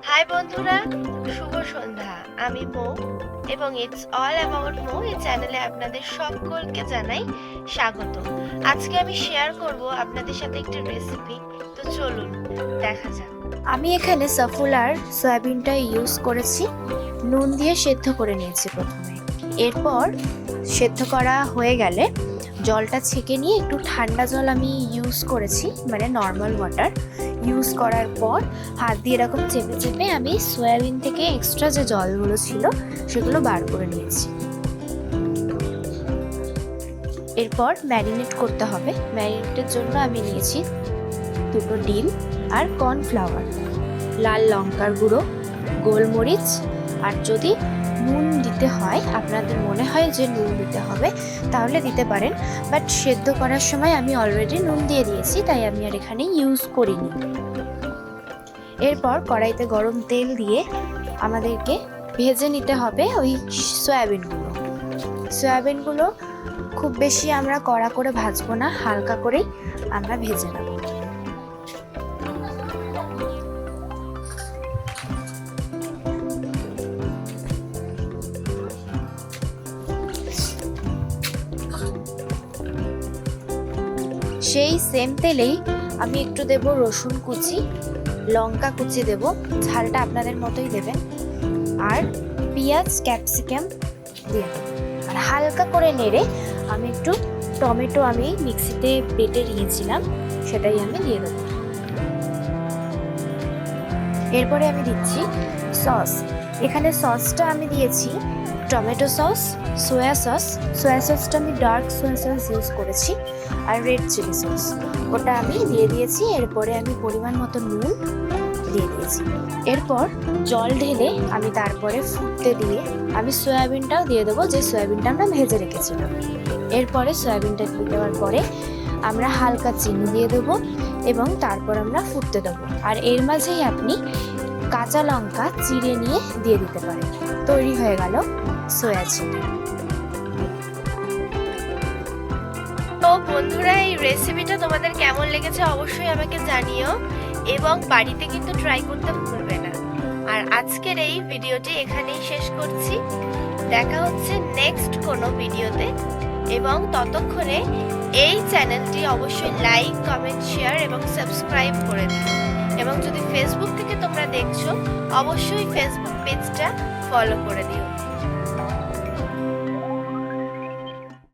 High বন্ধুরা, শুভ সন্ধ্যা। আমি মৌ এবং ইটস অল অ্যাবাউট মৌ এই চ্যানেলে আপনাদের সকলকে জানাই স্বাগত। আজকে আমি শেয়ার করব আপনাদের সাথে একটি রেসিপি। তো চলুন দেখা যাক। আমি এখানে সাফুলার সয়াবিনটা ইউজ করেছি, নুন দিয়ে সেদ্ধ করে নিয়েছি প্রথমে। এরপর সেদ্ধ করা হয়ে গেলে জলটা ছেঁকে নিয়ে একটু ঠান্ডা জল আমি ইউজ করেছি, মানে নর্মাল ওয়াটার ইউজ করার পর হাত দিয়ে এরকম চেপে চেপে আমি সয়াবিন থেকে এক্সট্রা যে জলগুলো ছিল সেগুলো বার করে নিয়েছি। এরপর ম্যারিনেট করতে হবে। ম্যারিনেটের জন্য আমি নিয়েছি 2টো ডিম আর কর্নফ্লাওয়ার, লাল লঙ্কার গুঁড়ো, গোলমরিচ, আর যদি নুন দিতে হয়, আপনাদের মনে হয় যে নুন দিতে হবে তাহলে দিতে পারেন, বাট সেদ্ধ করার সময় আমি অলরেডি নুন দিয়ে দিয়েছি, তাই আমি আর এখানে ইউজ করিনি। এরপর কড়াইতে গরম তেল দিয়ে আমাদেরকে ভেজে নিতে হবে ওই সয়াবিনগুলো খুব বেশি আমরা কড়া করে ভাজবো না, হালকা করেই আমরা ভেজে নেব। সেই সেম তেলেই আমি একটু দেব রসুন কুচি, লঙ্কা কুচি দেব, ঝালটা আপনাদের মতোই দেবেন, আর পেঁয়াজ ক্যাপসিকাম দিয়ে দেব। আর হালকা করে নেড়ে আমি একটু টমেটো আমি মিক্সিতে বেটে নিয়েছিলাম, সেটাই আমি দিয়ে দেবো। এরপরে আমি দিচ্ছি সস। এখানে সসটা আমি দিয়েছি টমেটো সস, সোয়া সসটা আমি ডার্ক সোয়া সস ইউজ করেছি, আর রেড চিলি সস ওটা আমি দিয়ে দিয়েছি। এরপরে আমি পরিমাণ মতো নুন দিয়ে দিয়েছি। এরপর জল ঢেলে আমি তারপরে ফুটতে দিয়ে আমি সয়াবিনটাও দিয়ে দেবো, যে সয়াবিনটা আমরা ভেজে রেখেছিলাম। এরপরে সয়াবিনটা দিয়ে দেওয়ার পরে আমরা হালকা চিনি দিয়ে দেবো এবং তারপর আমরা ফুটতে দেবো। আর এর মাঝেই আপনি কাঁচা লঙ্কা চিড়ে নিয়ে দিয়ে দিতে পারেন। তৈরি হয়ে গেল সয়া চিলি। তো বন্ধুরা, এই রেসিপিটা তোমাদের কেমন লেগেছে অবশ্যই আমাকে জানিও এবং বাড়িতে কিন্তু ট্রাই করতে ভুলবে না। আর আজকের এই ভিডিওটি এখানেই শেষ করছি। দেখা হচ্ছে নেক্সট কোনো ভিডিওতে, এবং ততক্ষণে এই চ্যানেলটি অবশ্যই লাইক, কমেন্ট, শেয়ার এবং সাবস্ক্রাইব করে দিও। এবং যদি ফেসবুক থেকে তোমরা দেখছো, অবশ্যই ফেসবুক পেজটা ফলো করে দিও।